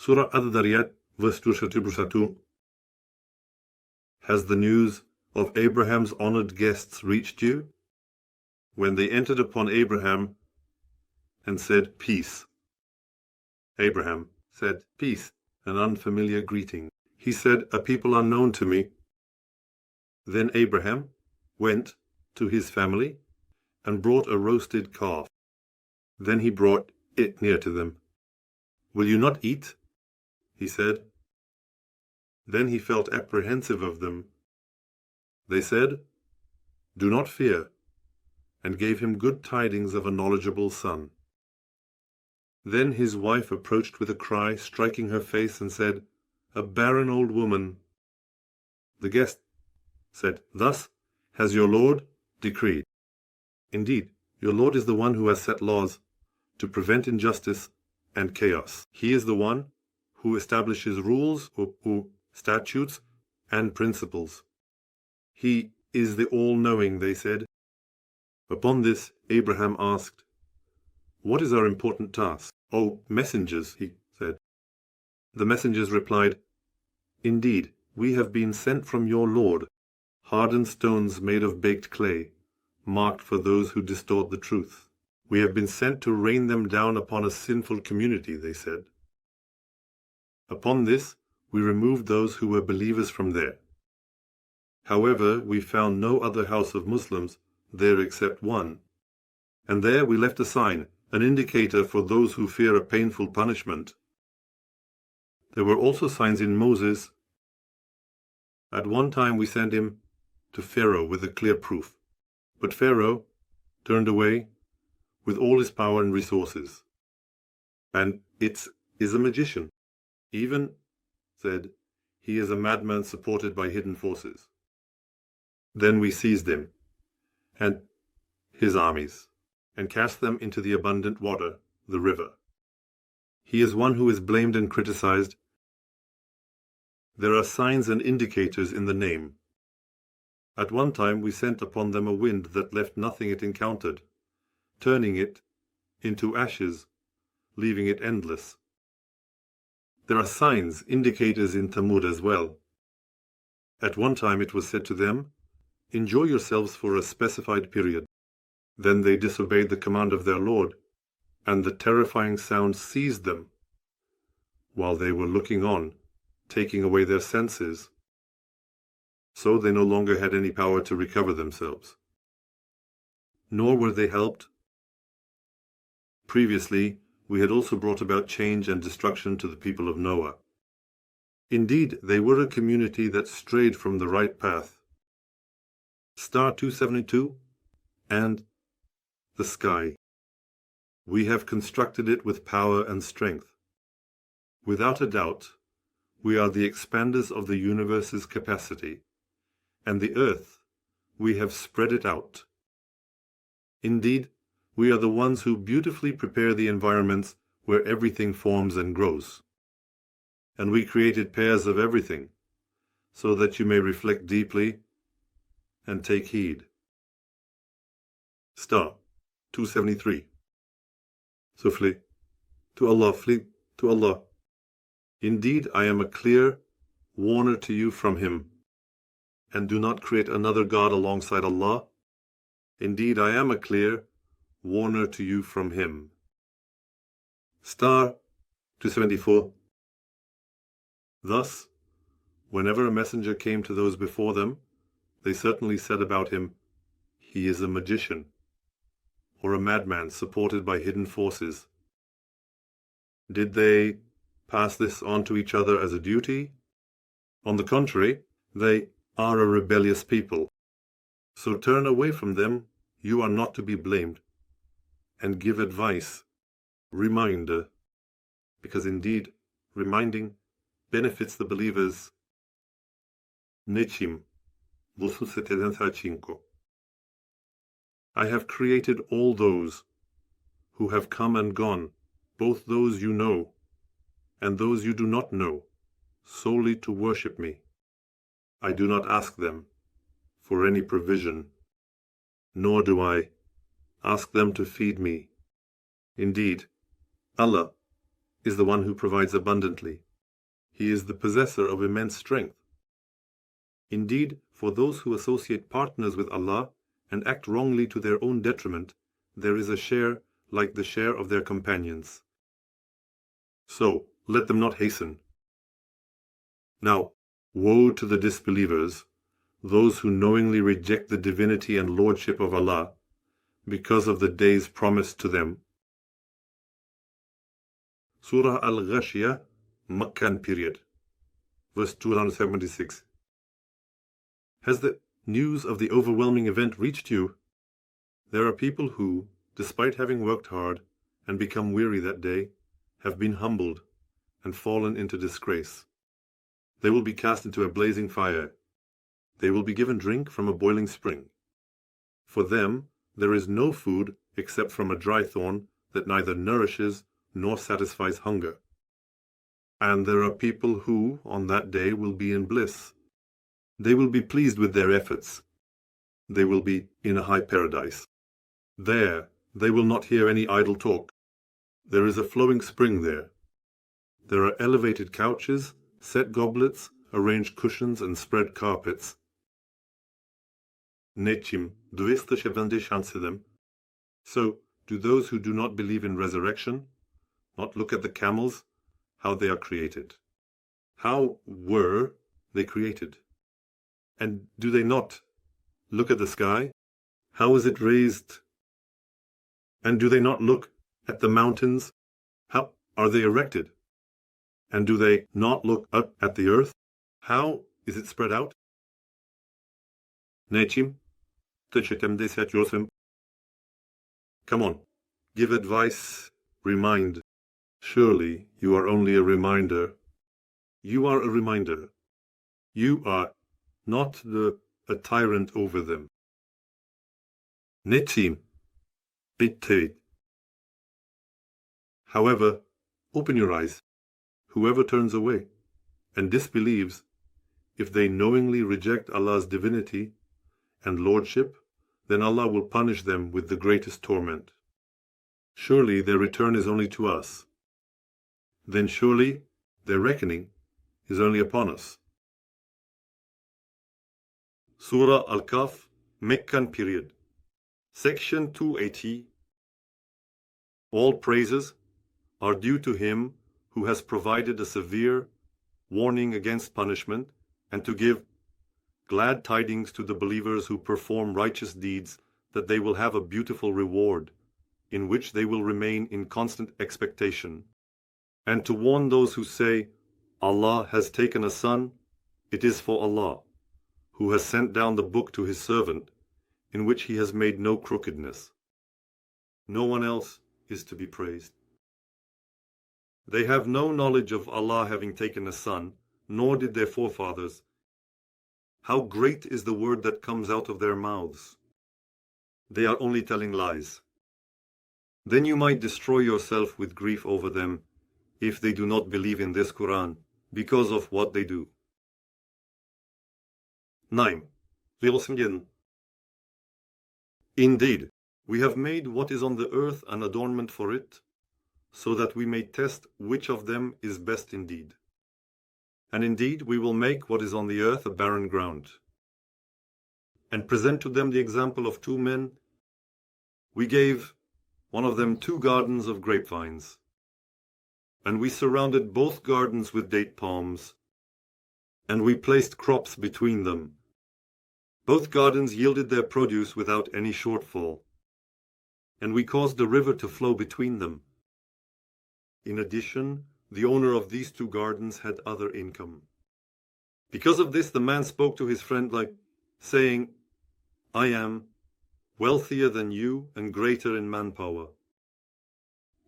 Surah Ad-Dariyat, verse 231. Has the news of Abraham's honored guests reached you? When they entered upon Abraham and said, "Peace." Abraham said, "Peace," an unfamiliar greeting. He said, "A people unknown to me." Then Abraham went to his family and brought a roasted calf. Then he brought it near to them. "Will you not eat?" he said. Then he felt apprehensive of them. They said, "Do not fear," and gave him good tidings of a knowledgeable son. Then his wife approached with a cry, striking her face, and said, "A barren old woman." The guest said, "Thus has your Lord decreed. Indeed, your Lord is the one who has set laws to prevent injustice and chaos. He is the one who establishes rules or statutes and principles. He is the all-knowing," they said. Upon this, Abraham asked, "What is our important task?" "O messengers," he said. The messengers replied, "Indeed, we have been sent from your Lord, hardened stones made of baked clay, marked for those who distort the truth. We have been sent to rain them down upon a sinful community," they said. Upon this, we removed those who were believers from there. However, we found no other house of Muslims there except one, and there we left a sign, an indicator for those who fear a painful punishment. There were also signs in Moses. At one time we sent him to Pharaoh with a clear proof, but Pharaoh turned away with all his power and resources. And it is a magician. Even said, he is a madman supported by hidden forces. Then we seized him and his armies and cast them into the abundant water, the river. He is one who is blamed and criticized. There are signs and indicators in the name. At one time we sent upon them a wind that left nothing it encountered, turning it into ashes, leaving it endless. There are signs, indicators in Thamud as well. At one time it was said to them, "Enjoy yourselves for a specified period." Then they disobeyed the command of their Lord, and the terrifying sound seized them while they were looking on, taking away their senses. So they no longer had any power to recover themselves. Nor were they helped. Previously, we had also brought about change and destruction to the people of Noah. Indeed, they were a community that strayed from the right path. Star 272 and the sky. We have constructed it with power and strength. Without a doubt, we are the expanders of the universe's capacity, and the earth, we have spread it out. Indeed, we are the ones who beautifully prepare the environments where everything forms and grows. And we created pairs of everything, so that you may reflect deeply and take heed. Star 273. So flee to Allah, flee to Allah. Indeed, I am a clear warner to you from Him. And do not create another God alongside Allah. Indeed, I am a clear warner to you from Him. Star 274. Thus, whenever a messenger came to those before them, they certainly said about him, "He is a magician," or a madman supported by hidden forces. Did they pass this on to each other as a duty? On the contrary, they are a rebellious people. So turn away from them, you are not to be blamed, and give advice, reminder, because indeed, reminding benefits the believers. Nechim, verso 75. I have created all those who have come and gone, both those you know and those you do not know, solely to worship me. I do not ask them for any provision, nor do I ask them to feed me. Indeed, Allah is the one who provides abundantly. He is the possessor of immense strength. Indeed, for those who associate partners with Allah and act wrongly to their own detriment, there is a share like the share of their companions. So, let them not hasten. Now, woe to the disbelievers, those who knowingly reject the divinity and lordship of Allah, because of the days promised to them. Surah Al-Ghashiyah, Meccan period, verse 276. Has the news of the overwhelming event reached you? There are people who, despite having worked hard and become weary that day, have been humbled and fallen into disgrace. They will be cast into a blazing fire. They will be given drink from a boiling spring. For them, there is no food except from a dry thorn that neither nourishes nor satisfies hunger. And there are people who, on that day, will be in bliss. They will be pleased with their efforts. They will be in a high paradise. There, they will not hear any idle talk. There is a flowing spring there. There are elevated couches, set goblets, arranged cushions, and spread carpets. Nečim 277. So, do those who do not believe in resurrection not look at the camels, how they are created? How were they created? And do they not look at the sky? How is it raised? And do they not look at the mountains? How are they erected? And do they not look up at the earth? How is it spread out? Nečim 378. Come on, give advice, remind. Surely you are only a reminder. You are a reminder. You are not a tyrant over them. Nečim 8. However, open your eyes. Whoever turns away and disbelieves, if they knowingly reject Allah's divinity and lordship, then Allah will punish them with the greatest torment. Surely their return is only to us. Then surely their reckoning is only upon us. Surah Al-Kahf, Meccan period. Section 280. All praises are due to Him who has provided a severe warning against punishment, and to give glad tidings to the believers who perform righteous deeds that they will have a beautiful reward, in which they will remain in constant expectation. And to warn those who say, Allah has taken a son, it is for Allah, who has sent down the book to His servant, in which He has made no crookedness. No one else is to be praised. They have no knowledge of Allah having taken a son, nor did their forefathers. How great is the word that comes out of their mouths! They are only telling lies. Then you might destroy yourself with grief over them, if they do not believe in this Quran, because of what they do. 9. Indeed, we have made what is on the earth an adornment for it, so that we may test which of them is best indeed. And indeed, we will make what is on the earth a barren ground, and present to them the example of two men. We gave one of them 2 gardens of grapevines, and we surrounded both gardens with date palms, and we placed crops between them. Both gardens yielded their produce without any shortfall, and we caused a river to flow between them. In addition, the owner of these 2 gardens had other income. Because of this, the man spoke to his friend saying, I am wealthier than you and greater in manpower.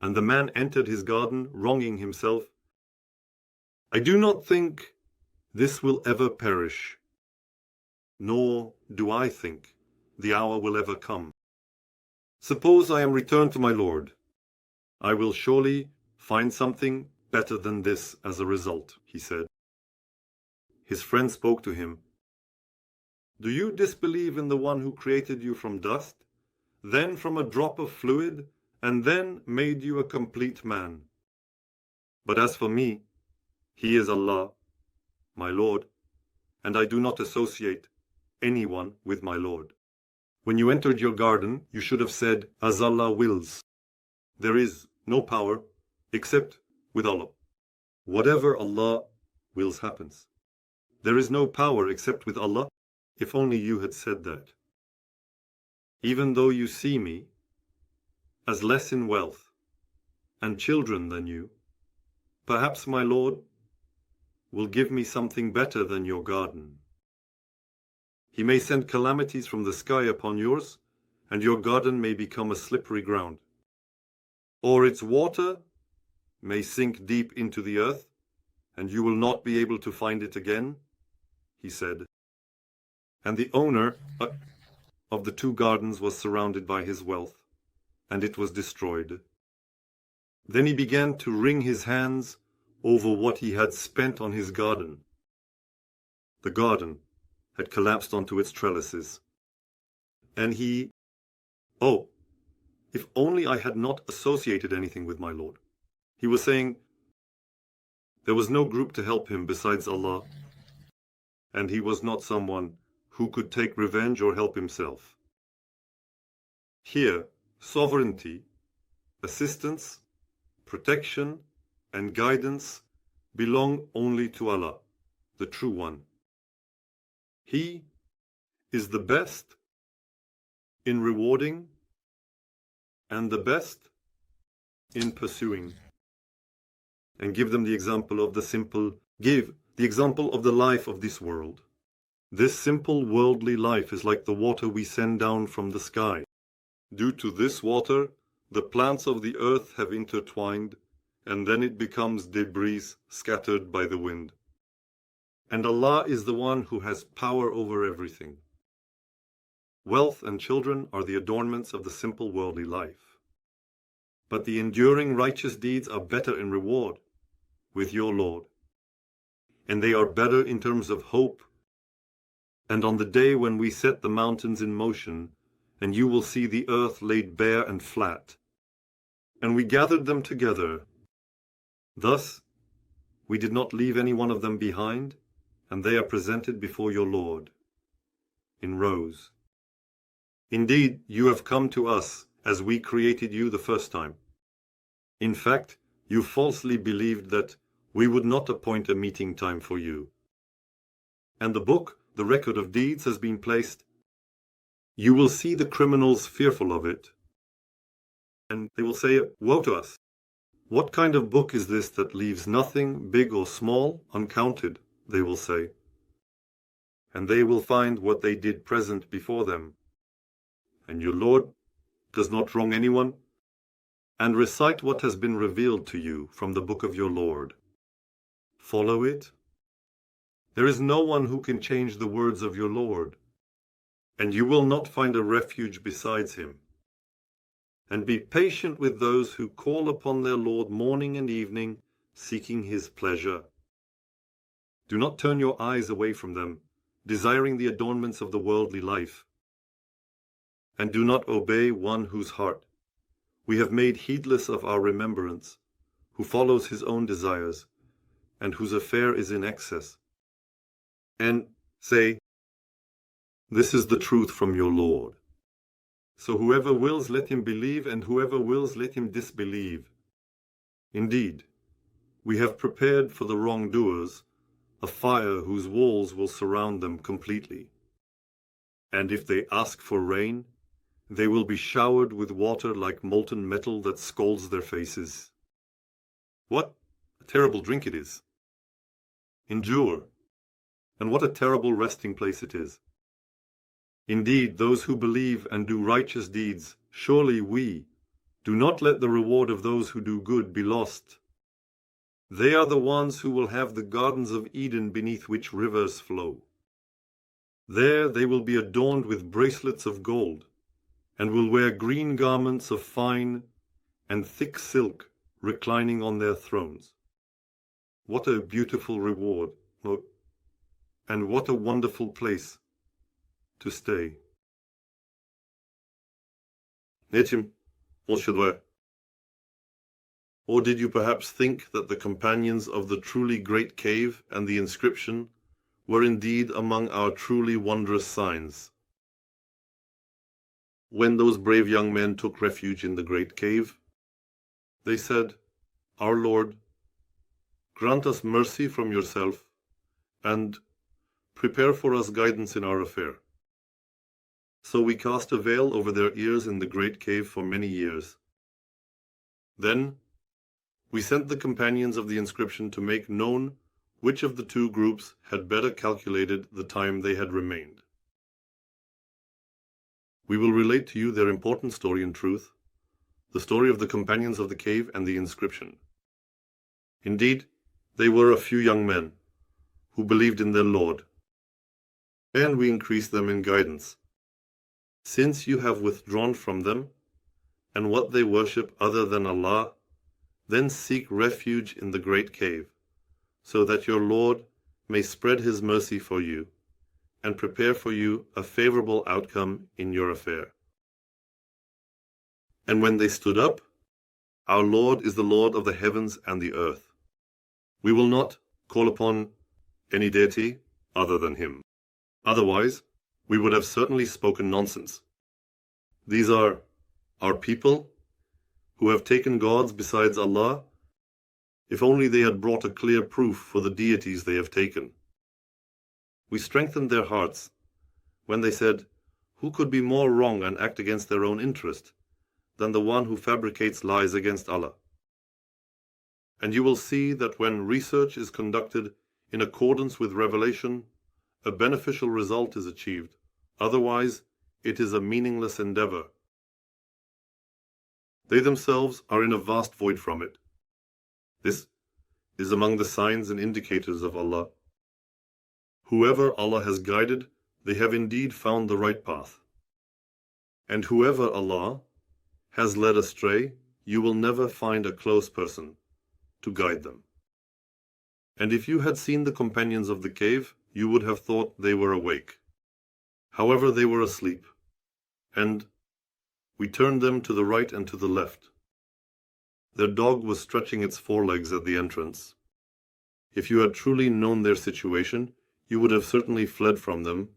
And the man entered his garden, wronging himself. I do not think this will ever perish, nor do I think the hour will ever come. Suppose I am returned to my Lord. I will surely find something better than this as a result, he said. His friend spoke to him. Do you disbelieve in the one who created you from dust, then from a drop of fluid, and then made you a complete man? But as for me, He is Allah, my Lord, and I do not associate anyone with my Lord. When you entered your garden, you should have said, as Allah wills. There is no power except with Allah. Whatever Allah wills happens. There is no power except with Allah. If only you had said that. Even though you see me as less in wealth and children than you, perhaps my Lord will give me something better than your garden. He may send calamities from the sky upon yours, and your garden may become a slippery ground. Or its water may sink deep into the earth, and you will not be able to find it again, he said. And the owner of the two gardens was surrounded by his wealth, and it was destroyed. Then he began to wring his hands over what he had spent on his garden. The garden had collapsed onto its trellises. And he, oh, if only I had not associated anything with my Lord. He was saying there was no group to help him besides Allah, and he was not someone who could take revenge or help himself. Here, sovereignty, assistance, protection, and guidance belong only to Allah, the True One. He is the best in rewarding and the best in pursuing. And give them the example of the life of this world. This simple worldly life is like the water we send down from the sky. Due to this water, the plants of the earth have intertwined, and then it becomes debris scattered by the wind. And Allah is the one who has power over everything. Wealth and children are the adornments of the simple worldly life. But the enduring righteous deeds are better in reward with your Lord. And they are better in terms of hope. And on the day when we set the mountains in motion, and you will see the earth laid bare and flat, and we gathered them together. Thus, we did not leave any one of them behind, and they are presented before your Lord in rows. Indeed, you have come to us as we created you the first time. In fact, you falsely believed that we would not appoint a meeting time for you. And the book, the record of deeds, has been placed. You will see the criminals fearful of it, and they will say, woe to us! What kind of book is this that leaves nothing, big or small, uncounted? They will say. And they will find what they did present before them. And your Lord does not wrong anyone. And recite what has been revealed to you from the book of your Lord. Follow it. There is no one who can change the words of your Lord, and you will not find a refuge besides him. And be patient with those who call upon their Lord morning and evening, seeking his pleasure. Do not turn your eyes away from them, desiring the adornments of the worldly life. And do not obey one whose heart we have made heedless of our remembrance, who follows his own desires, and whose affair is in excess. And say, this is the truth from your Lord. So whoever wills, let him believe, and whoever wills, let him disbelieve. Indeed, we have prepared for the wrongdoers a fire whose walls will surround them completely. And if they ask for rain, they will be showered with water like molten metal that scalds their faces. What a terrible drink it is! Endure, and what a terrible resting place it is. Indeed, those who believe and do righteous deeds, surely we do not let the reward of those who do good be lost. They are the ones who will have the gardens of Eden beneath which rivers flow. There they will be adorned with bracelets of gold, and will wear green garments of fine and thick silk reclining on their thrones. What a beautiful reward, and what a wonderful place to stay. Nečim, on še dvoje. Or did you perhaps think that the companions of the truly great cave and the inscription were indeed among our truly wondrous signs? When those brave young men took refuge in the great cave, they said, "Our Lord, grant us mercy from yourself, and prepare for us guidance in our affair." So we cast a veil over their ears in the great cave for many years. Then we sent the companions of the inscription to make known which of the two groups had better calculated the time they had remained. We will relate to you their important story in truth, the story of the companions of the cave and the inscription. Indeed, they were a few young men who believed in their Lord, and we increased them in guidance. Since you have withdrawn from them and what they worship other than Allah, then seek refuge in the great cave, so that your Lord may spread his mercy for you and prepare for you a favorable outcome in your affair. And when they stood up, "Our Lord is the Lord of the heavens and the earth. We will not call upon any deity other than him. Otherwise, we would have certainly spoken nonsense. These are our people who have taken gods besides Allah. If only they had brought a clear proof for the deities they have taken." We strengthened their hearts when they said, "Who could be more wrong and act against their own interest than the one who fabricates lies against Allah?" And you will see that when research is conducted in accordance with revelation, a beneficial result is achieved. Otherwise, it is a meaningless endeavor. They themselves are in a vast void from it. This is among the signs and indicators of Allah. Whoever Allah has guided, they have indeed found the right path. And whoever Allah has led astray, you will never find a close person to guide them. And if you had seen the companions of the cave, you would have thought they were awake. However, they were asleep, and we turned them to the right and to the left. Their dog was stretching its forelegs at the entrance. If you had truly known their situation, you would have certainly fled from them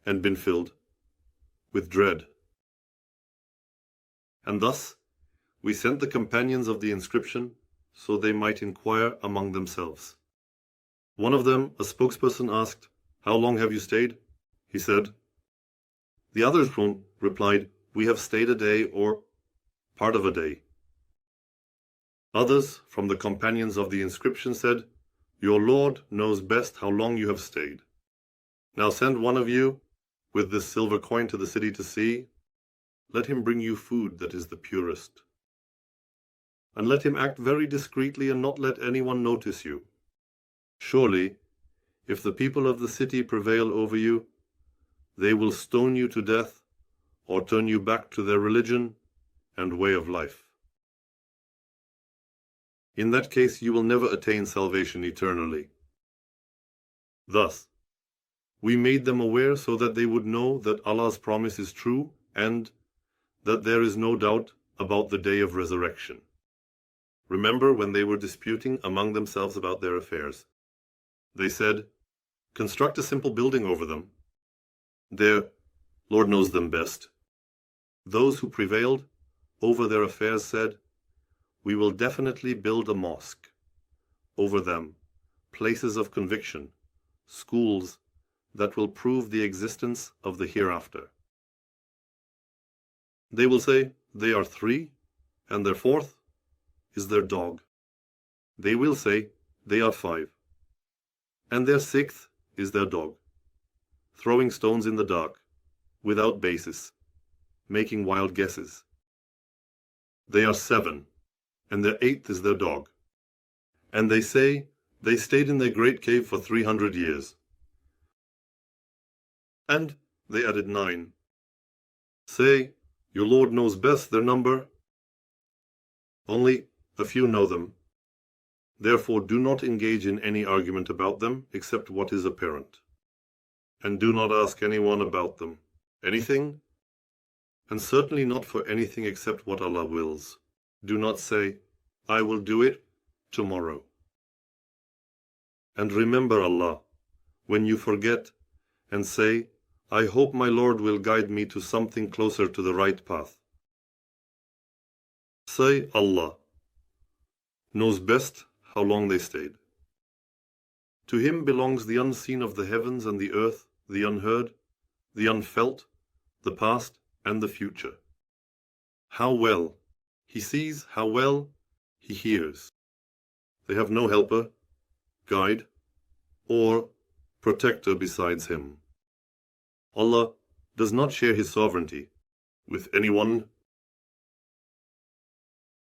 and been filled with dread. And thus we sent the companions of the inscription so they might inquire among themselves. One of them, a spokesperson, asked, "How long have you stayed?" He said. The others replied, "We have stayed a day or part of a day." Others from the companions of the inscription said, "Your Lord knows best how long you have stayed. Now send one of you with this silver coin to the city to see. Let him bring you food that is the purest. And let him act very discreetly and not let anyone notice you. Surely, if the people of the city prevail over you, they will stone you to death or turn you back to their religion and way of life. In that case, you will never attain salvation eternally." Thus, we made them aware so that they would know that Allah's promise is true and that there is no doubt about the day of resurrection. Remember when they were disputing among themselves about their affairs. They said, "Construct a simple building over them. Their Lord knows them best." Those who prevailed over their affairs said, "We will definitely build a mosque over them, places of conviction, schools that will prove the existence of the hereafter." They will say they are three, and their fourth is their dog. They will say they are five, and their sixth is their dog, throwing stones in the dark, without basis, making wild guesses. They are seven, and their eighth is their dog. And they say they stayed in their great cave for 300 years. And they added 9. Say, your Lord knows best their number. Only a few know them. Therefore do not engage in any argument about them except what is apparent. And do not ask anyone about them anything, and certainly not for anything except what Allah wills. Do not say, I will do it tomorrow. And remember Allah when you forget and say, I hope my Lord will guide me to something closer to the right path. Say Allah knows best how long they stayed. To him belongs the unseen of the heavens and the earth, the unheard, the unfelt, the past and the future. How well he sees, how well he hears. They have no helper, guide, or protector besides him. Allah does not share his sovereignty with anyone.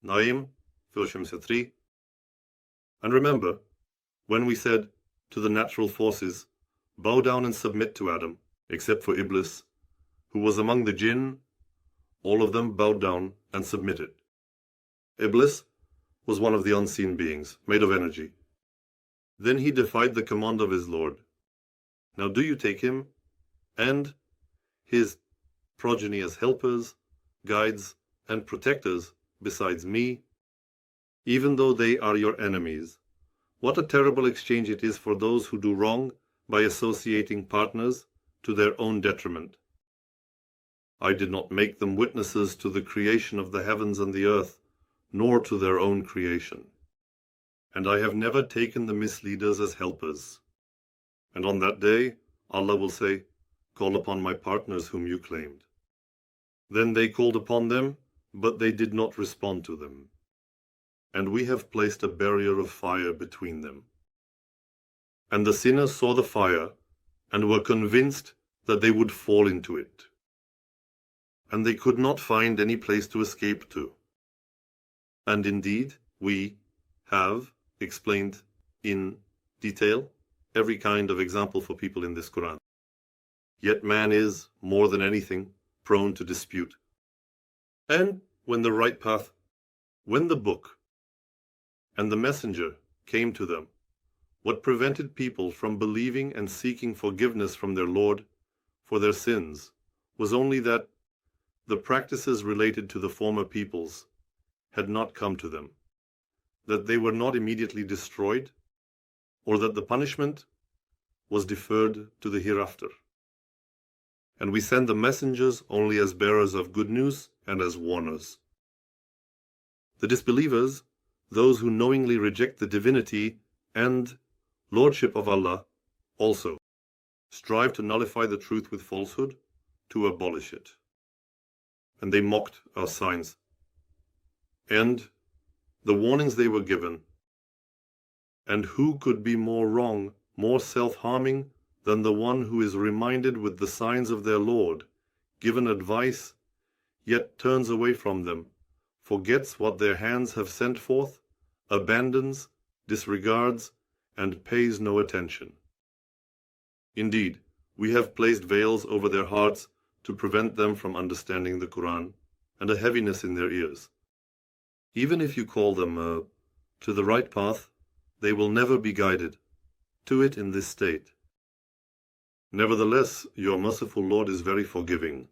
Naim, Filshamsa 3. And remember, when we said to the natural forces, bow down and submit to Adam, except for Iblis, who was among the jinn, all of them bowed down and submitted. Iblis was one of the unseen beings, made of energy. Then he defied the command of his Lord. Now do you take him and his progeny as helpers, guides, and protectors besides me, even though they are your enemies? What a terrible exchange it is for those who do wrong by associating partners to their own detriment. I did not make them witnesses to the creation of the heavens and the earth, nor to their own creation. And I have never taken the misleaders as helpers. And on that day, Allah will say, call upon my partners whom you claimed. Then they called upon them, but they did not respond to them. And we have placed a barrier of fire between them. And the sinners saw the fire, and were convinced that they would fall into it. And they could not find any place to escape to. And indeed, we have explained in detail every kind of example for people in this Quran. Yet man is, more than anything, prone to dispute. And when the right path, when the book and the messenger came to them, what prevented people from believing and seeking forgiveness from their Lord for their sins was only that the practices related to the former peoples had not come to them, that they were not immediately destroyed, or that the punishment was deferred to the hereafter. And we send the messengers only as bearers of good news and as warners. The disbelievers, those who knowingly reject the divinity and lordship of Allah, also strive to nullify the truth with falsehood, to abolish it. And they mocked our signs and the warnings they were given. And who could be more wrong, more self-harming than the one who is reminded with the signs of their Lord, given advice, yet turns away from them, forgets what their hands have sent forth, abandons, disregards, and pays no attention. Indeed, we have placed veils over their hearts to prevent them from understanding the Quran, and a heaviness in their ears. Even if you call them to the right path, they will never be guided to it in this state. Nevertheless, your merciful Lord is very forgiving.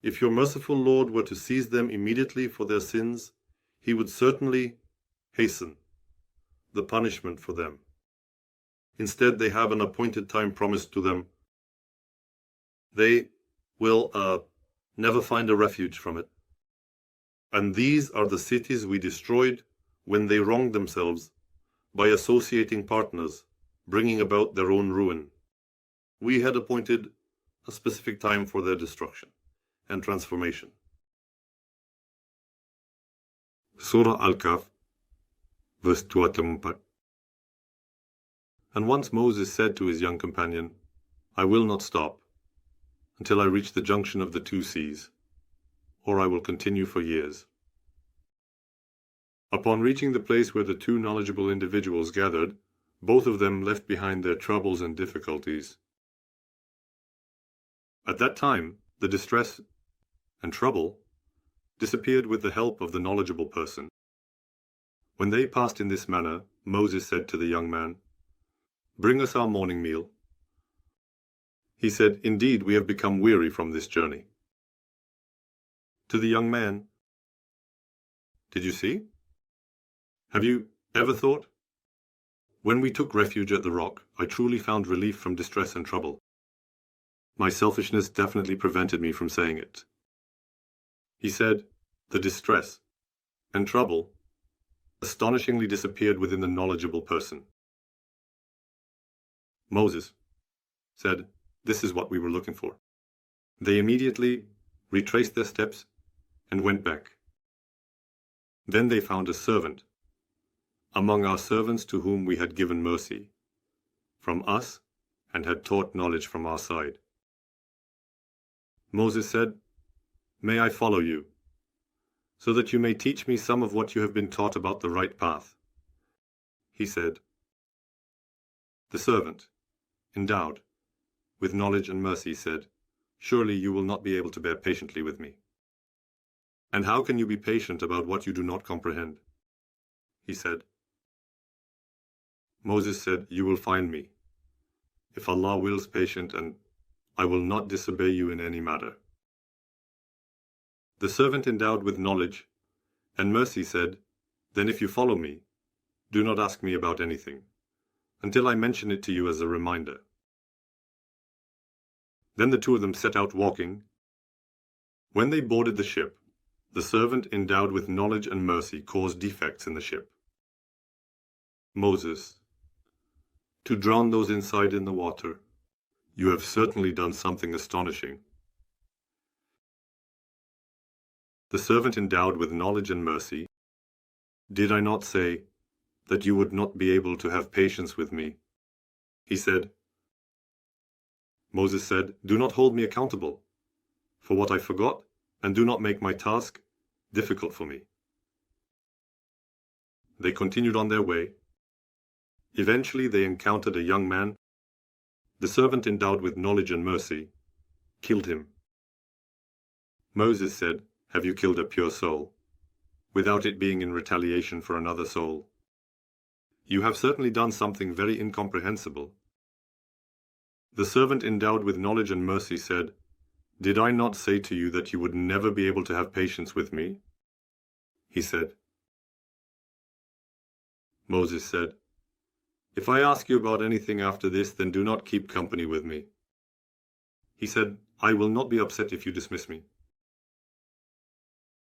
If your merciful Lord were to seize them immediately for their sins, he would certainly hasten the punishment for them. Instead, they have an appointed time promised to them. They will never find a refuge from it. And these are the cities we destroyed when they wronged themselves by associating partners, bringing about their own ruin. We had appointed a specific time for their destruction and transformation. Surah Al-Kahf, verse 24. And once Moses said to his young companion, I will not stop until I reach the junction of the two seas, or I will continue for years. Upon reaching the place where the two knowledgeable individuals gathered, both of them left behind their troubles and difficulties. At that time, the distress and trouble disappeared with the help of the knowledgeable person. When they passed in this manner, Moses said to the young man, Bring us our morning meal. He said, Indeed, we have become weary from this journey. To the young man, Did you see? Have you ever thought? When we took refuge at the rock, I truly found relief from distress and trouble. My selfishness definitely prevented me from saying it. He said, the distress and trouble astonishingly disappeared within the knowledgeable person. Moses said, this is what we were looking for. They immediately retraced their steps and went back. Then they found a servant among our servants to whom we had given mercy from us and had taught knowledge from our side. Moses said, may I follow you, so that you may teach me some of what you have been taught about the right path. He said, the servant, endowed with knowledge and mercy, said, surely you will not be able to bear patiently with me. And how can you be patient about what you do not comprehend? He said. Moses said, you will find me, if Allah wills, patient, and I will not disobey you in any matter. The servant endowed with knowledge and mercy said, then if you follow me, do not ask me about anything, until I mention it to you as a reminder. Then the two of them set out walking. When they boarded the ship, the servant endowed with knowledge and mercy caused defects in the ship. Moses, to drown those inside in the water, you have certainly done something astonishing. The servant endowed with knowledge and mercy, did I not say that you would not be able to have patience with me? He said. Moses said, do not hold me accountable for what I forgot, and do not make my task difficult for me. They continued on their way. Eventually they encountered a young man. The servant endowed with knowledge and mercy killed him. Moses said, have you killed a pure soul, without it being in retaliation for another soul? You have certainly done something very incomprehensible. The servant endowed with knowledge and mercy said, did I not say to you that you would never be able to have patience with me? He said. Moses said, if I ask you about anything after this, then do not keep company with me. He said, I will not be upset if you dismiss me.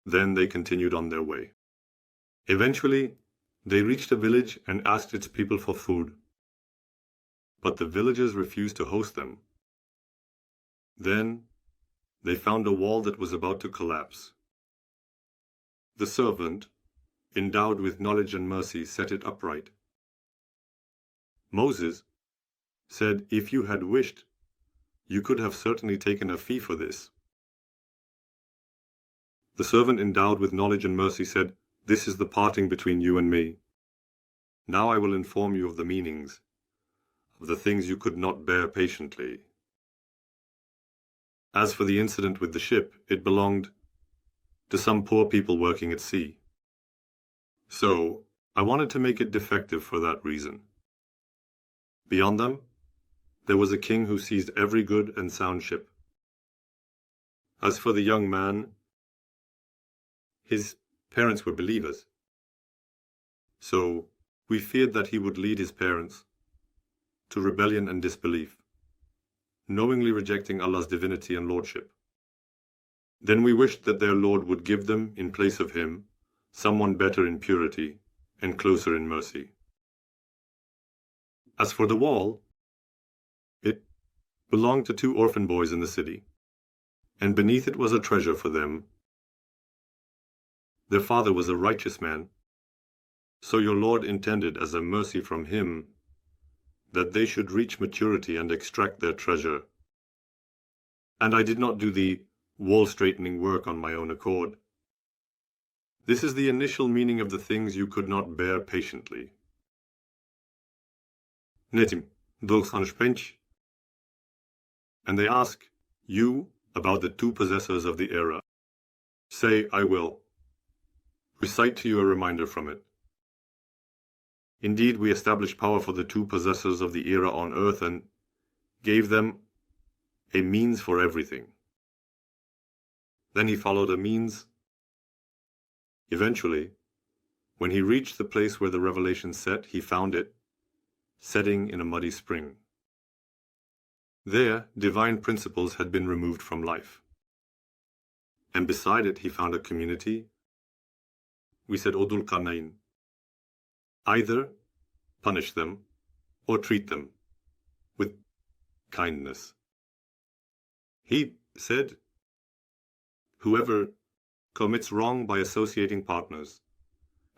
Then they continued on their way. Eventually, they reached a village and asked its people for food. But the villagers refused to host them. Then they found a wall that was about to collapse. The servant, endowed with knowledge and mercy, set it upright. Moses said, if you had wished, you could have certainly taken a fee for this. The servant endowed with knowledge and mercy said, this is the parting between you and me. Now I will inform you of the meanings of the things you could not bear patiently. As for the incident with the ship, it belonged to some poor people working at sea. So I wanted to make it defective for that reason. Beyond them, there was a king who seized every good and sound ship. As for the young man, his parents were believers. So we feared that he would lead his parents to rebellion and disbelief, knowingly rejecting Allah's divinity and lordship. Then we wished that their Lord would give them, in place of him, someone better in purity and closer in mercy. As for the wall, it belonged to two orphan boys in the city, and beneath it was a treasure for them. Their father was a righteous man, so your Lord intended as a mercy from him that they should reach maturity and extract their treasure. And I did not do the wall-straightening work on my own accord. This is the initial meaning of the things you could not bear patiently. Netim, 95. And they ask you about the two possessors of the era. Say, I will recite to you a reminder from it. Indeed, we established power for the two possessors of the era on earth and gave them a means for everything. Then he followed a means. Eventually, When he reached the place where the revelation set, he found it setting in a muddy spring. There, divine principles had been removed from life. And beside it, he found a community. We said Odul Karnain. Either punish them or treat them with kindness. He said, whoever commits wrong by associating partners,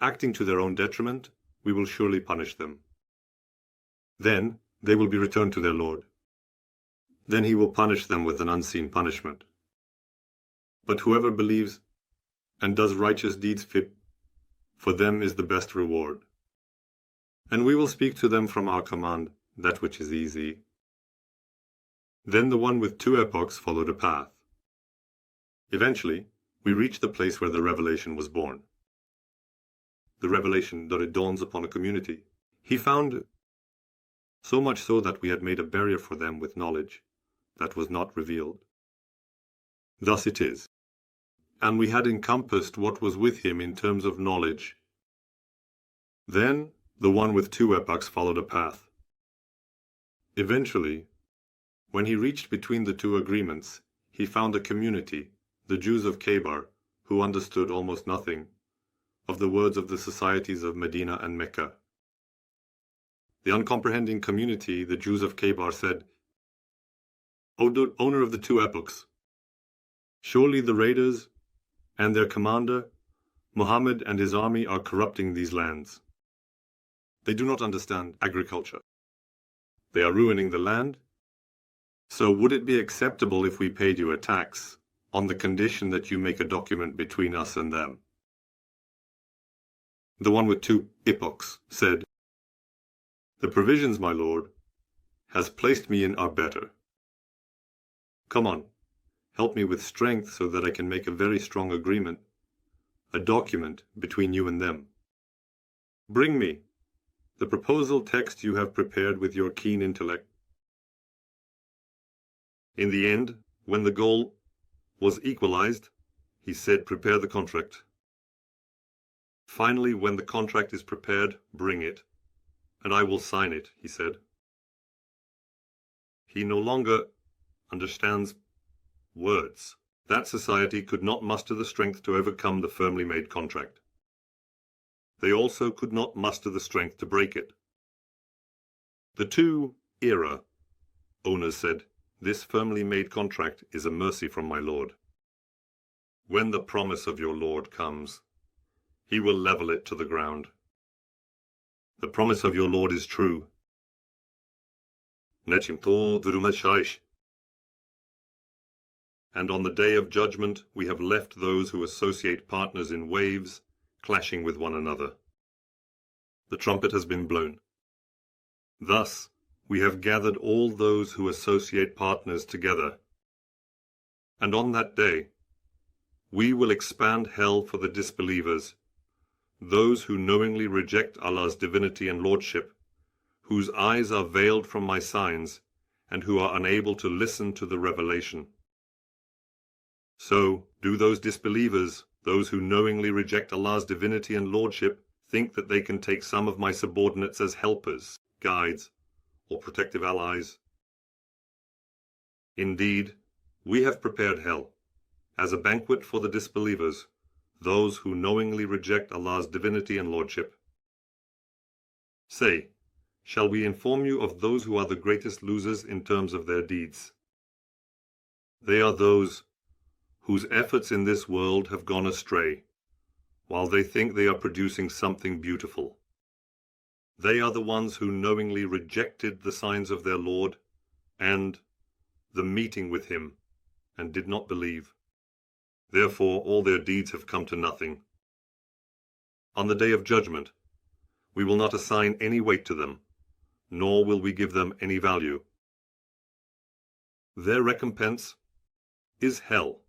acting to their own detriment, we will surely punish them. Then they will be returned to their Lord. Then he will punish them with an unseen punishment. But whoever believes and does righteous deeds fit, for them is the best reward. And we will speak to them from our command, that which is easy. Then the one with 2 epochs followed a path. Eventually, we reached the place where the revelation was born. The revelation that it dawns upon a community. He found so much so that we had made a barrier for them with knowledge that was not revealed. Thus it is. And we had encompassed what was with him in terms of knowledge. Then the one with 2 epochs followed a path. Eventually, when he reached between the 2 agreements, he found a community, the Jews of Khaybar, who understood almost nothing of the words of the societies of Medina and Mecca. The uncomprehending community, the Jews of Khaybar, said, O owner of the 2 epochs, surely the raiders and their commander, Muhammad and his army, are corrupting these lands. They do not understand agriculture. They are ruining the land. So would it be acceptable if we paid you a tax on the condition that you make a document between us and them? The one with 2 epochs said, the provisions, my lord, has placed me in are better. Come on, help me with strength so that I can make a very strong agreement, a document between you and them. Bring me the proposal text you have prepared with your keen intellect. In the end, when the goal was equalized, he said, prepare the contract. Finally, when the contract is prepared, bring it, and I will sign it, he said. He no longer understands words. That society could not muster the strength to overcome the firmly made contract. They also could not muster the strength to break it. The 2 era owners said, this firmly made contract is a mercy from my Lord. When the promise of your Lord comes, he will level it to the ground. The promise of your Lord is true. And on the day of judgment we have left those who associate partners in waves, clashing with one another. The trumpet has been blown. Thus we have gathered all those who associate partners together. And on that day we will expand hell for the disbelievers, those who knowingly reject Allah's divinity and lordship, whose eyes are veiled from my signs, and who are unable to listen to the revelation. So, do those disbelievers, those who knowingly reject Allah's divinity and lordship, think that they can take some of my subordinates as helpers, guides, or protective allies? Indeed, we have prepared hell as a banquet for the disbelievers, those who knowingly reject Allah's divinity and lordship. Say, shall we inform you of those who are the greatest losers in terms of their deeds? They are those whose efforts in this world have gone astray, while they think they are producing something beautiful. They are the ones who knowingly rejected the signs of their Lord and the meeting with him, and did not believe. Therefore all their deeds have come to nothing. On the day of judgment, we will not assign any weight to them, nor will we give them any value. Their recompense is hell,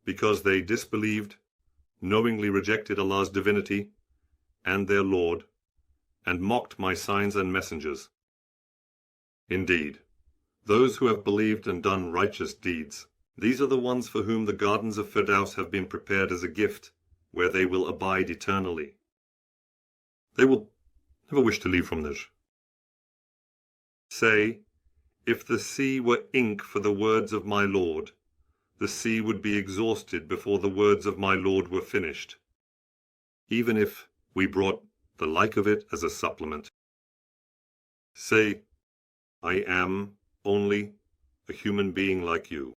because they disbelieved, knowingly rejected Allah's divinity and their Lord, and mocked my signs and messengers. Indeed, those who have believed and done righteous deeds, these are the ones for whom the gardens of Firdaus have been prepared as a gift, where they will abide eternally. They will never wish to leave from there. Say, if the sea were ink for the words of my Lord, the sea would be exhausted before the words of my Lord were finished, even if we brought the like of it as a supplement. Say, I am only a human being like you.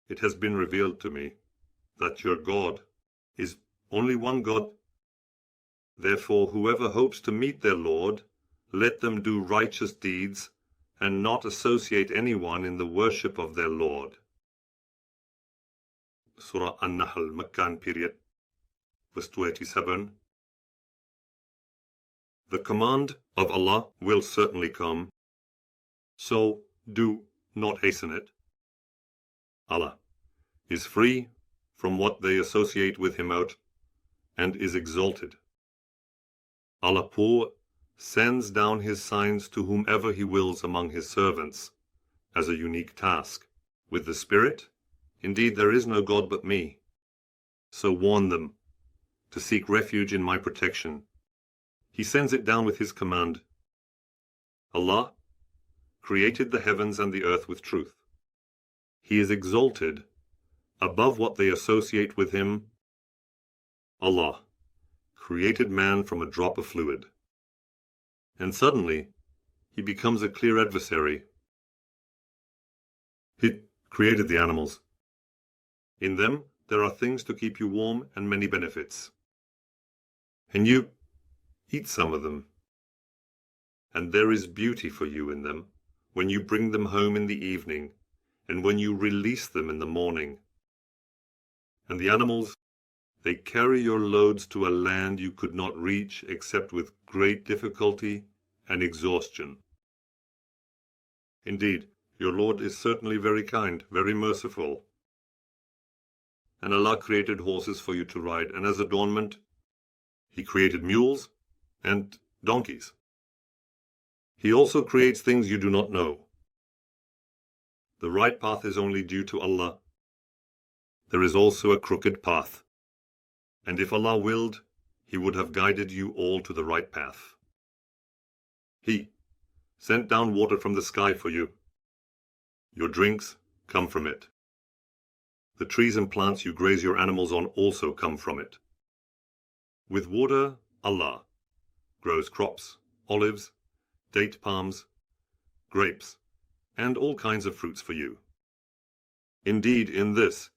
It has been revealed to me that your God is only one God. Therefore, whoever hopes to meet their Lord, let them do righteous deeds and not associate anyone in the worship of their Lord. Surah An-Nahl, Meccan period, verse 287. The command of Allah will certainly come, so do not hasten it. Allah is free from what they associate with him out, and is exalted. Allah sends down his signs to whomever he wills among his servants, as a unique task. With the Spirit, indeed there is no God but me. So warn them to seek refuge in my protection. He sends it down with his command. Allah created the heavens and the earth with truth. He is exalted above what they associate with him. Allah created man from a drop of fluid, and suddenly he becomes a clear adversary. He created the animals. In them there are things to keep you warm and many benefits. And you eat some of them. And there is beauty for you in them when you bring them home in the evening, and when you release them in the morning. And the animals, they carry your loads to a land you could not reach except with great difficulty and exhaustion. Indeed, your Lord is certainly very kind, very merciful. And Allah created horses for you to ride, and as adornment, He created mules and donkeys. He also creates things you do not know. The right path is only due to Allah. There is also a crooked path, and if Allah willed, He would have guided you all to the right path. He sent down water from the sky for you. Your drinks come from it. The trees and plants you graze your animals on also come from it. With water, Allah grows crops, olives, date palms, grapes, and all kinds of fruits for you. Indeed, in this,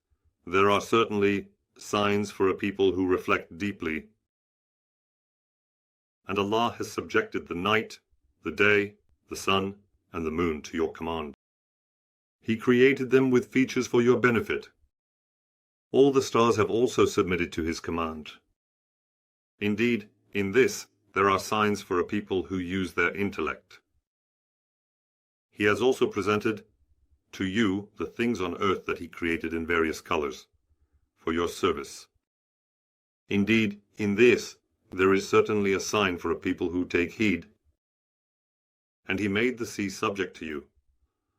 there are certainly signs for a people who reflect deeply. And Allah has subjected the night, the day, the sun, and the moon to your command. He created them with features for your benefit. All the stars have also submitted to His command. Indeed, in this, there are signs for a people who use their intellect. He has also presented to you the things on earth that He created in various colors, for your service. Indeed, in this, there is certainly a sign for a people who take heed. And He made the sea subject to you,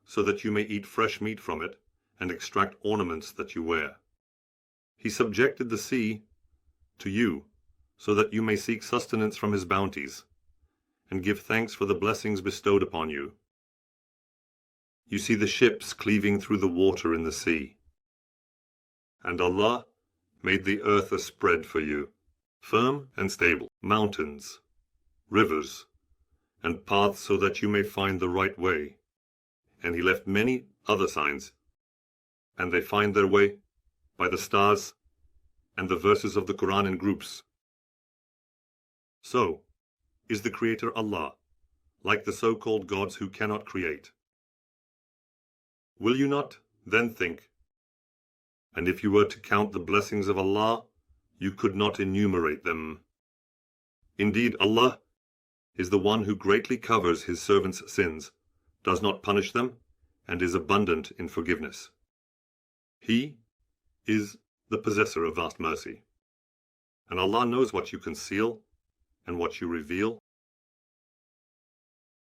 so that you may eat fresh meat from it, and extract ornaments that you wear. He subjected the sea to you, so that you may seek sustenance from His bounties, and give thanks for the blessings bestowed upon you. You see the ships cleaving through the water in the sea. And Allah made the earth a spread for you, firm and stable, mountains, rivers, and paths so that you may find the right way. And He left many other signs, and they find their way by the stars and the verses of the Quran in groups. So, is the Creator Allah, like the so-called gods who cannot create? Will you not then think, and if you were to count the blessings of Allah, you could not enumerate them? Indeed, Allah is the one who greatly covers His servants' sins, does not punish them, and is abundant in forgiveness. He is the possessor of vast mercy. And Allah knows what you conceal and what you reveal.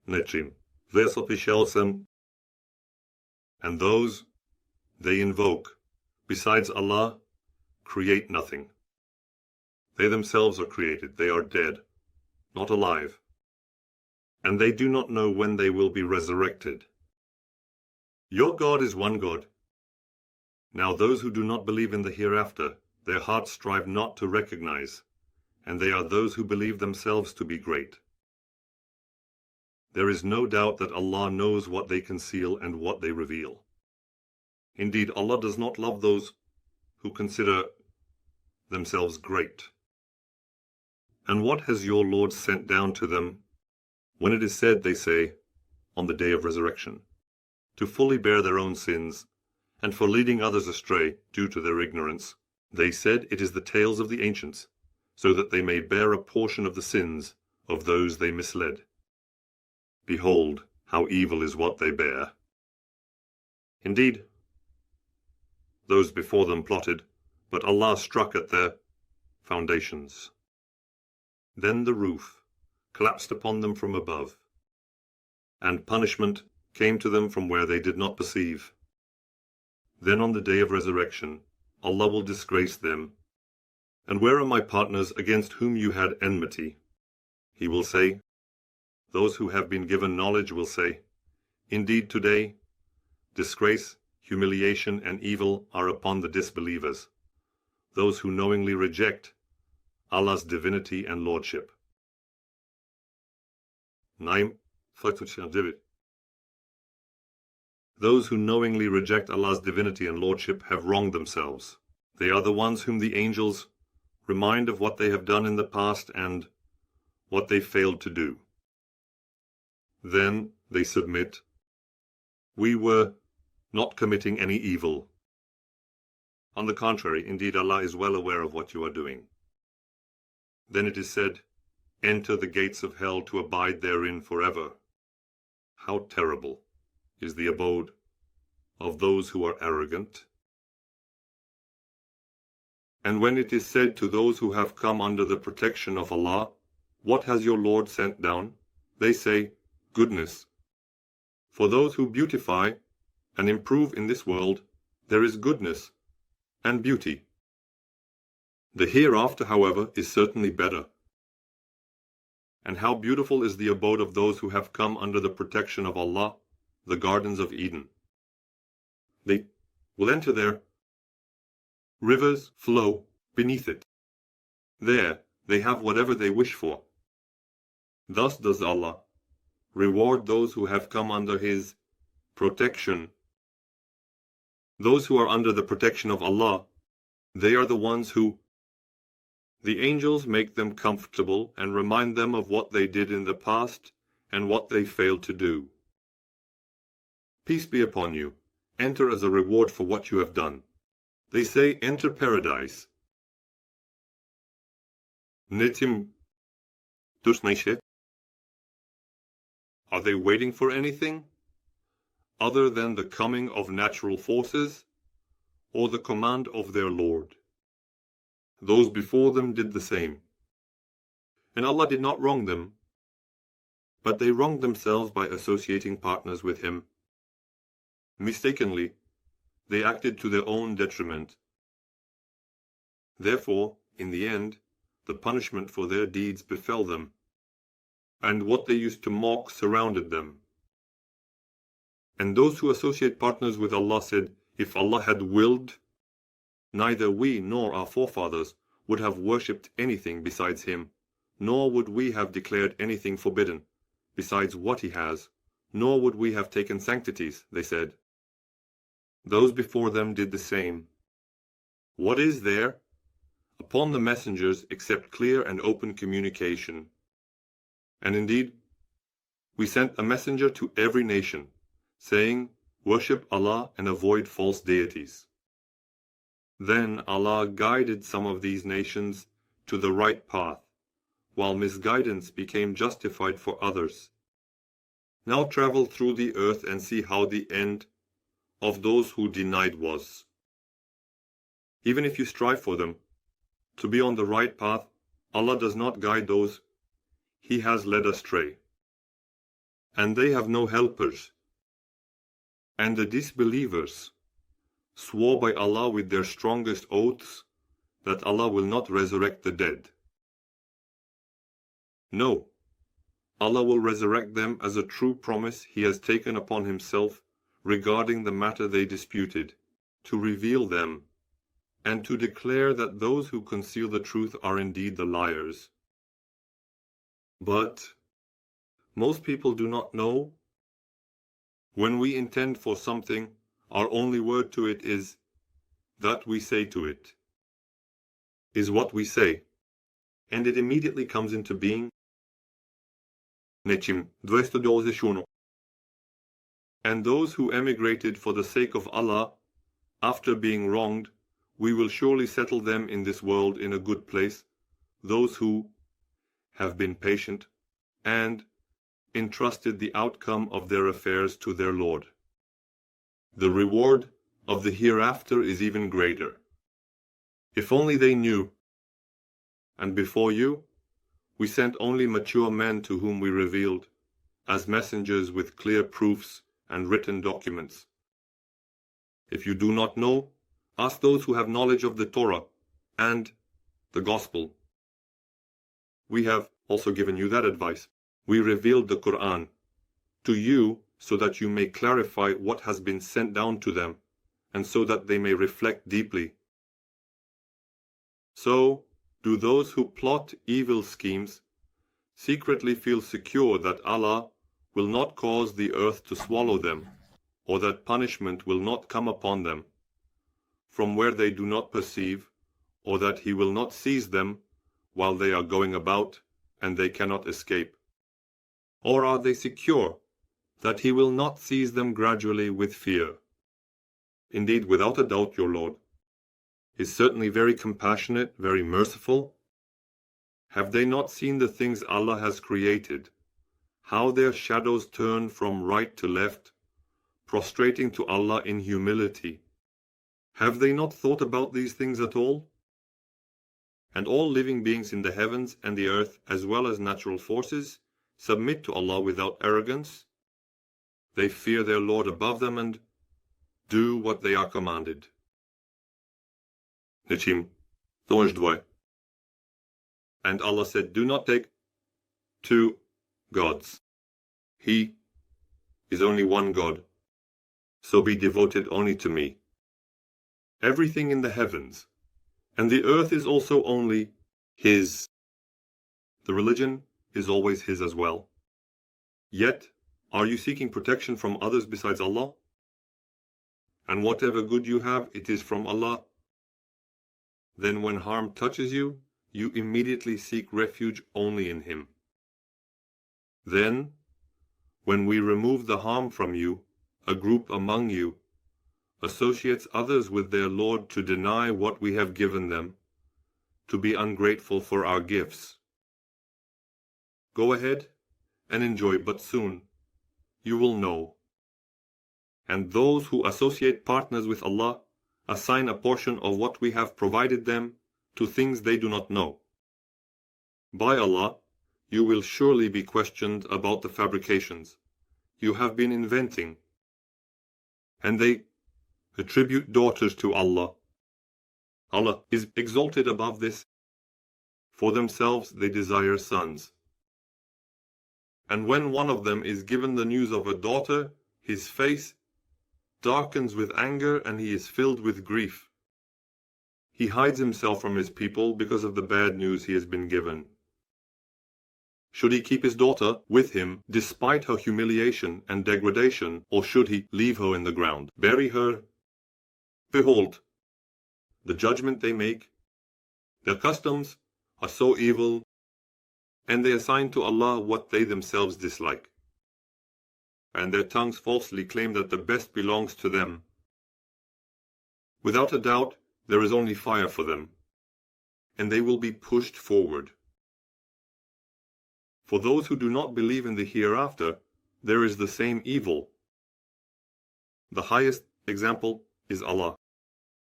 Nečim, vyslopil jsem, and those they invoke, besides Allah, create nothing. They themselves are created, they are dead. not alive, and they do not know when they will be resurrected. Your God is one God. Now those who do not believe in the hereafter, their hearts strive not to recognize, and they are those who believe themselves to be great. There is no doubt that Allah knows what they conceal and what they reveal. Indeed, Allah does not love those who consider themselves great. And what has your Lord sent down to them? When it is said, they say, on the day of resurrection, to fully bear their own sins, and for leading others astray due to their ignorance, they said it is the tales of the ancients, so that they may bear a portion of the sins of those they misled. Behold, how evil is what they bear. Indeed, those before them plotted, but Allah struck at their foundations. Then the roof collapsed upon them from above, and punishment came to them from where they did not perceive. Then on the day of resurrection, Allah will disgrace them. And where are my partners against whom you had enmity? He will say, those who have been given knowledge will say, indeed today, disgrace, humiliation, and evil are upon the disbelievers, those who knowingly reject Allah's divinity and lordship. Those who knowingly reject Allah's divinity and lordship have wronged themselves. They are the ones whom the angels remind of what they have done in the past and what they failed to do. Then they submit, we were not committing any evil. On the contrary, indeed Allah is well aware of what you are doing. Then it is said, enter the gates of hell to abide therein forever. How terrible is the abode of those who are arrogant. And when it is said to those who have come under the protection of Allah, what has your Lord sent down? They say, goodness. For those who beautify and improve in this world, there is goodness and beauty. The hereafter, however, is certainly better. And how beautiful is the abode of those who have come under the protection of Allah, the gardens of Eden. They will enter there. Rivers flow beneath it. There they have whatever they wish for. Thus does Allah reward those who have come under His protection. Those who are under the protection of Allah, they are the ones who the angels make them comfortable and remind them of what they did in the past and what they failed to do. Peace be upon you. Enter as a reward for what you have done. They say, enter paradise. Nitim Dusnaishe. Are they waiting for anything other than the coming of natural forces or the command of their Lord? Those before them did the same. And Allah did not wrong them, but they wronged themselves by associating partners with Him. Mistakenly, they acted to their own detriment. Therefore, in the end, the punishment for their deeds befell them, and what they used to mock surrounded them. And those who associate partners with Allah said, if Allah had willed, neither we nor our forefathers would have worshipped anything besides Him, nor would we have declared anything forbidden besides what He has, nor would we have taken sanctities, they said. Those before them did the same. What is there upon the messengers except clear and open communication? And indeed, we sent a messenger to every nation, saying, worship Allah and avoid false deities. Then Allah guided some of these nations to the right path, while misguidance became justified for others. Now travel through the earth and see how the end of those who denied was. Even if you strive for them to be on the right path, Allah does not guide those He has led astray, and they have no helpers. And the disbelievers swore by Allah with their strongest oaths that Allah will not resurrect the dead. No, Allah will resurrect them as a true promise He has taken upon Himself regarding the matter they disputed, to reveal them, and to declare that those who conceal the truth are indeed the liars. But most people do not know. When we intend for something, our only word to it is, that we say to it, is what we say, and it immediately comes into being. Nečim 221. And those who emigrated for the sake of Allah, after being wronged, we will surely settle them in this world in a good place, those who have been patient and entrusted the outcome of their affairs to their Lord. The reward of the hereafter is even greater. If only they knew. And before you, we sent only mature men to whom we revealed, as messengers with clear proofs and written documents. If you do not know, ask those who have knowledge of the Torah and the Gospel. We have also given you that advice. We revealed the Quran to you so that you may clarify what has been sent down to them, and so that they may reflect deeply. So, do those who plot evil schemes secretly feel secure that Allah will not cause the earth to swallow them, or that punishment will not come upon them from where they do not perceive, or that He will not seize them while they are going about and they cannot escape? Or are they secure that He will not seize them gradually with fear? Indeed, without a doubt, your Lord is certainly very compassionate, very merciful. Have they not seen the things Allah has created, how their shadows turn from right to left, prostrating to Allah in humility? Have they not thought about these things at all? And all living beings in the heavens and the earth, as well as natural forces, submit to Allah without arrogance. They fear their Lord above them and do what they are commanded. Nečim 2. And Allah said, do not take two gods. He is only one God, so be devoted only to me. Everything in the heavens and the earth is also only His. The religion is always His as well. Yet, are you seeking protection from others besides Allah? And whatever good you have, it is from Allah. Then when harm touches you, you immediately seek refuge only in Him. Then, when we remove the harm from you, a group among you associates others with their Lord to deny what we have given them, to be ungrateful for our gifts. Go ahead and enjoy, but soon you will know. And those who associate partners with Allah assign a portion of what we have provided them to things they do not know. By Allah, you will surely be questioned about the fabrications you have been inventing. And they attribute daughters to Allah. Allah is exalted above this. For themselves they desire sons. And when one of them is given the news of a daughter, his face darkens with anger and he is filled with grief. He hides himself from his people because of the bad news he has been given. Should he keep his daughter with him despite her humiliation and degradation, or should he leave her in the ground, bury her? Behold, the judgment they make. Their customs are so evil, and they assign to Allah what they themselves dislike. And their tongues falsely claim that the best belongs to them. Without a doubt, there is only fire for them, and they will be pushed forward. For those who do not believe in the hereafter, there is the same evil. The highest example is Allah.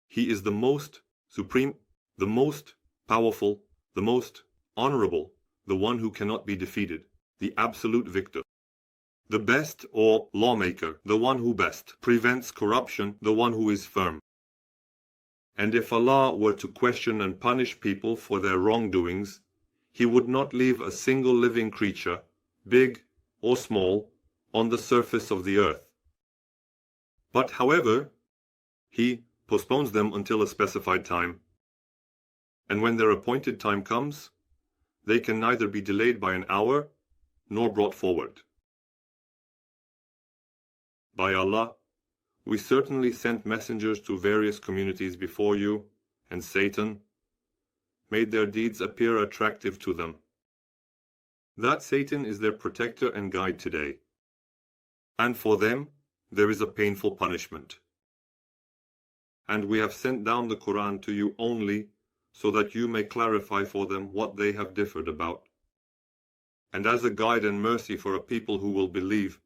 He is the most supreme, the most powerful, the most honorable, the one who cannot be defeated, the absolute victor. The best or lawmaker, the one who best prevents corruption, the one who is firm. And if Allah were to question and punish people for their wrongdoings, He would not leave a single living creature, big or small, on the surface of the earth. But, however, He postpones them until a specified time. And when their appointed time comes, they can neither be delayed by an hour nor brought forward. By Allah, we certainly sent messengers to various communities before you, and Satan made their deeds appear attractive to them. That Satan is their protector and guide today, and for them there is a painful punishment. And we have sent down the Quran to you only so that you may clarify for them what they have differed about, and as a guide and mercy for a people who will believe